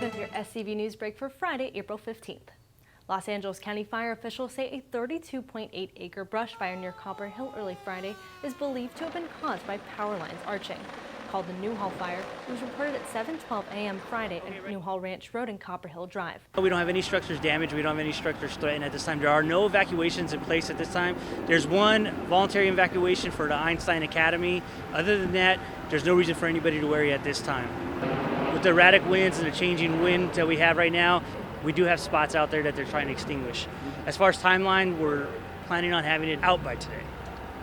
with your SCV news break for Friday, April 15th. Los Angeles County fire officials say a 32.8-acre brush fire near Copper Hill early Friday is believed to have been caused by power lines arching. Called the Newhall Fire, it was reported at 7:12 a.m. Friday at Newhall Ranch Road and Copper Hill Drive. We don't have any structures damaged. We don't have any structures threatened at this time. There are no evacuations in place at this time. There's one voluntary evacuation for the Einstein Academy. Other than that, there's no reason for anybody to worry at this time. With the erratic winds and the changing wind that we have right now, we do have spots out there that they're trying to extinguish. As far as timeline, we're planning on having it out by today.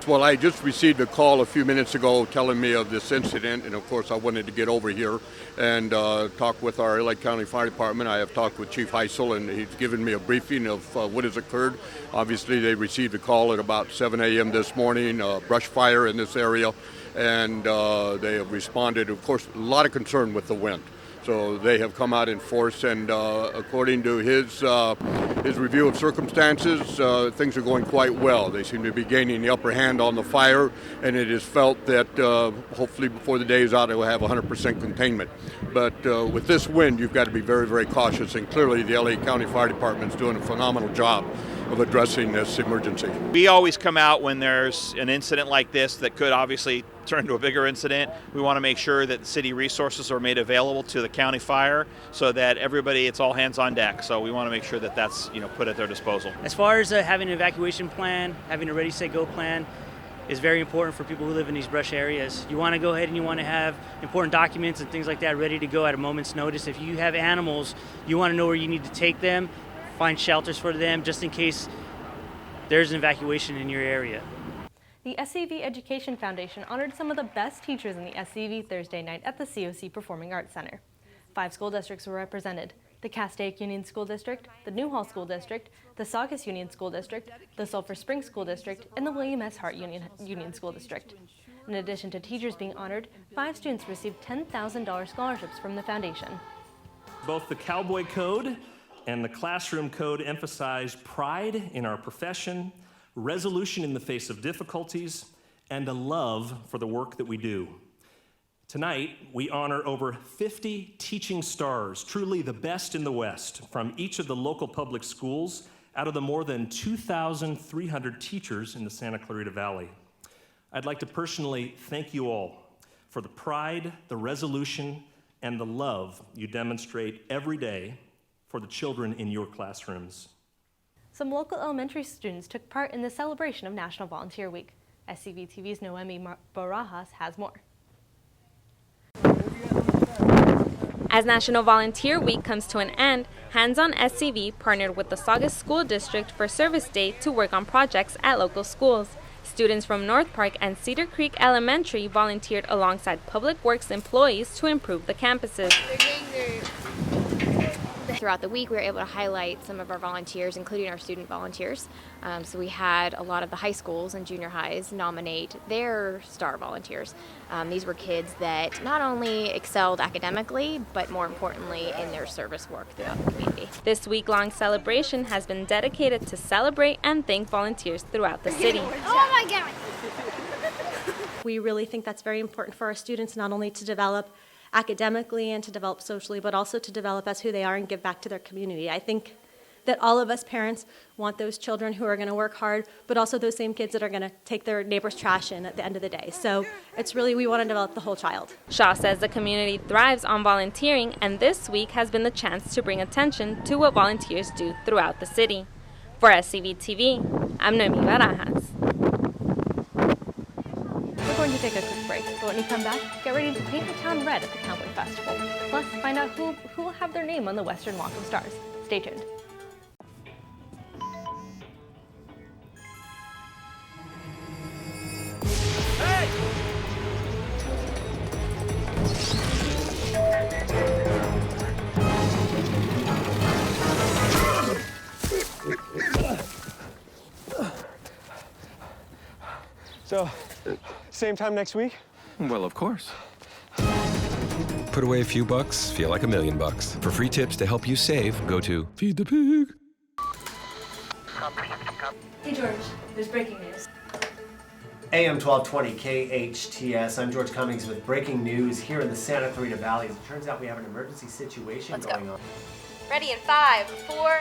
Well, I just received a call a few minutes ago telling me of this incident, and of course I wanted to get over here and talk with our LA County Fire Department. I have talked with Chief Heisel, and he's given me a briefing of what has occurred. Obviously, they received a call at about 7 a.m. this morning, brush fire in this area, and they have responded. Of course, a lot of concern with the wind. So they have come out in force, and according to his review of circumstances, things are going quite well. They seem to be gaining the upper hand on the fire, and it is felt that hopefully before the day is out, it will have 100% containment. But with this wind, you've got to be very, very cautious, and clearly the LA County Fire Department is doing a phenomenal job of addressing this emergency. We always come out when there's an incident like this that could obviously turn into a bigger incident. We want to make sure that the city resources are made available to the county fire so that everybody, it's all hands on deck. So we want to make sure that that's put at their disposal. As far as having an evacuation plan, having a ready, set, go plan is very important for people who live in these brush areas. You want to go ahead and you want to have important documents and things like that ready to go at a moment's notice. If you have animals, you want to know where you need to take them, find shelters for them just in case there's an evacuation in your area. The SCV Education Foundation honored some of the best teachers in the SCV Thursday night at the COC Performing Arts Center. 5 school districts were represented: the Castaic Union School District, the Newhall School District, the Saugus Union School District, the Sulphur Springs School District, and the William S. Hart Union School District. In addition to teachers being honored, 5 students received $10,000 scholarships from the foundation. Both the Cowboy Code and the Classroom Code emphasize pride in our profession, resolution in the face of difficulties, and a love for the work that we do. Tonight, we honor over 50 teaching stars, truly the best in the West, from each of the local public schools out of the more than 2,300 teachers in the Santa Clarita Valley. I'd like to personally thank you all for the pride, the resolution, and the love you demonstrate every day for the children in your classrooms. Some local elementary students took part in the celebration of National Volunteer Week. SCV TV's Noemi Barajas has more. As National Volunteer Week comes to an end, Hands On SCV partnered with the Saugus School District for Service Day to work on projects at local schools. Students from North Park and Cedar Creek Elementary volunteered alongside Public Works employees to improve the campuses. Throughout the week, we were able to highlight some of our volunteers, including our student volunteers. So we had a lot of the high schools and junior highs nominate their star volunteers. These were kids that not only excelled academically, but more importantly in their service work throughout the community. This week-long celebration has been dedicated to celebrate and thank volunteers throughout the city. Oh my God! We really think that's very important for our students, not only to develop academically and to develop socially, but also to develop as who they are and give back to their community. I think that all of us parents want those children who are going to work hard, but also those same kids that are going to take their neighbor's trash in at the end of the day. So it's really, we want to develop the whole child. Shaw says the community thrives on volunteering, and this week has been the chance to bring attention to what volunteers do throughout the city. For SCV TV, I'm Noemi Barajas. We're going to take a quick break, but when we come back, get ready to paint the town red at the Cowboy Festival. Plus, find out who will have their name on the Western Walk of Stars. Stay tuned. Hey! So, same time next week? Well, of course. Put away a few bucks, feel like $1 million. For free tips to help you save, go to Feed the Pig. Hey George, there's breaking news. AM 1220 KHTS. I'm George Cummings with breaking news here in the Santa Clarita Valley. It turns out we have an emergency situation going on. Ready in 5, 4.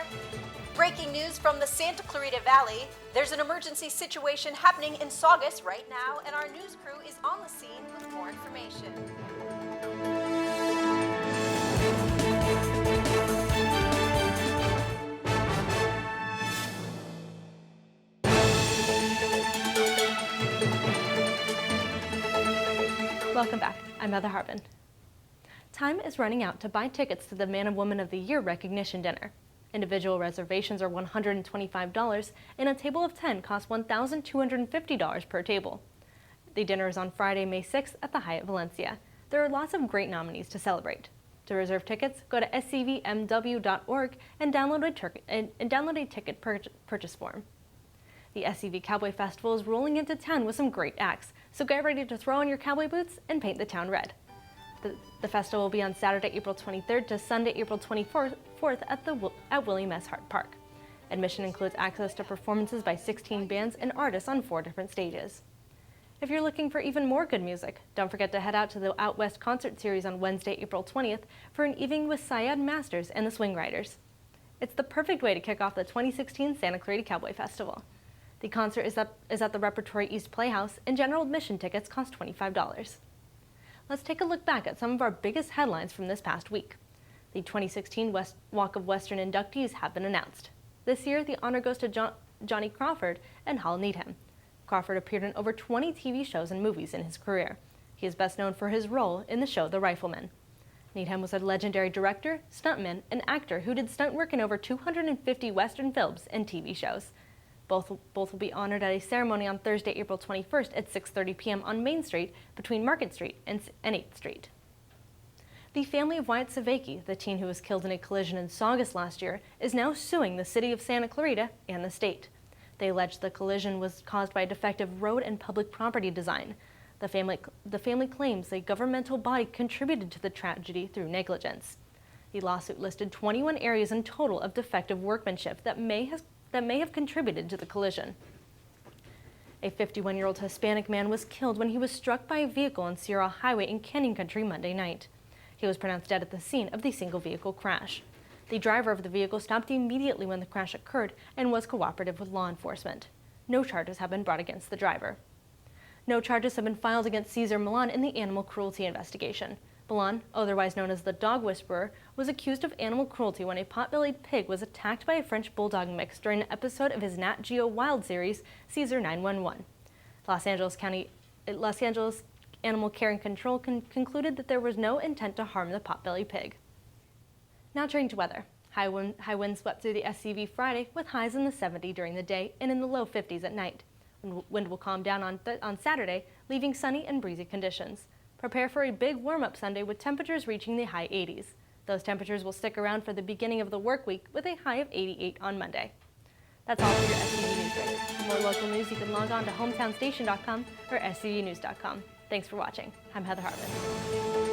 Breaking news from the Santa Clarita Valley. There's an emergency situation happening in Saugus right now, and our news crew is on the scene with more information. Welcome back. I'm Heather Harbin. Time is running out to buy tickets to the Man and Woman of the Year recognition dinner. Individual reservations are $125, and a table of 10 costs $1,250 per table. The dinner is on Friday, May 6th at the Hyatt Valencia. There are lots of great nominees to celebrate. To reserve tickets, go to scvmw.org and download a ticket purchase form. The SCV Cowboy Festival is rolling into town with some great acts, so get ready to throw on your cowboy boots and paint the town red. The festival will be on Saturday, April 23rd to Sunday, April 24th at William S. Hart Park. Admission includes access to performances by 16 bands and artists on 4 different stages. If you're looking for even more good music, don't forget to head out to the Out West concert series on Wednesday, April 20th for an evening with Syed Masters and the Swing Riders. It's the perfect way to kick off the 2016 Santa Clarita Cowboy Festival. The concert is at the Repertory East Playhouse, and general admission tickets cost $25. Let's take a look back at some of our biggest headlines from this past week. The 2016 Walk of Western inductees have been announced. This year, the honor goes to Johnny Crawford and Hal Needham. Crawford appeared in over 20 TV shows and movies in his career. He is best known for his role in the show The Rifleman. Needham was a legendary director, stuntman, and actor who did stunt work in over 250 Western films and TV shows. Both will be honored at a ceremony on Thursday, April 21st at 6:30 p.m. on Main Street between Market Street and 8th Street. The family of Wyatt Savaki, the teen who was killed in a collision in Saugus last year, is now suing the city of Santa Clarita and the state. They allege the collision was caused by a defective road and public property design. The family claims a governmental body contributed to the tragedy through negligence. The lawsuit listed 21 areas in total of defective workmanship that may have contributed to the collision. A 51-year-old Hispanic man was killed when he was struck by a vehicle on Sierra Highway in Canyon Country Monday night. He was pronounced dead at the scene of the single-vehicle crash. The driver of the vehicle stopped immediately when the crash occurred and was cooperative with law enforcement. No charges have been brought against the driver. No charges have been filed against Cesar Milan in the animal cruelty investigation. Milan, otherwise known as the Dog Whisperer, was accused of animal cruelty when a pot-bellied pig was attacked by a French Bulldog mix during an episode of his Nat Geo Wild series, Caesar 911. Los Angeles Animal Care and Control concluded that there was no intent to harm the pot-bellied pig. Now turning to weather. High winds swept through the SCV Friday with highs in the 70s during the day and in the low 50s at night. Wind will calm down on Saturday, leaving sunny and breezy conditions. Prepare for a big warm-up Sunday with temperatures reaching the high 80s. Those temperatures will stick around for the beginning of the work week with a high of 88 on Monday. That's all for your SCV News Break. For more local news, you can log on to hometownstation.com or scvnews.com. Thanks for watching. I'm Heather Harbin.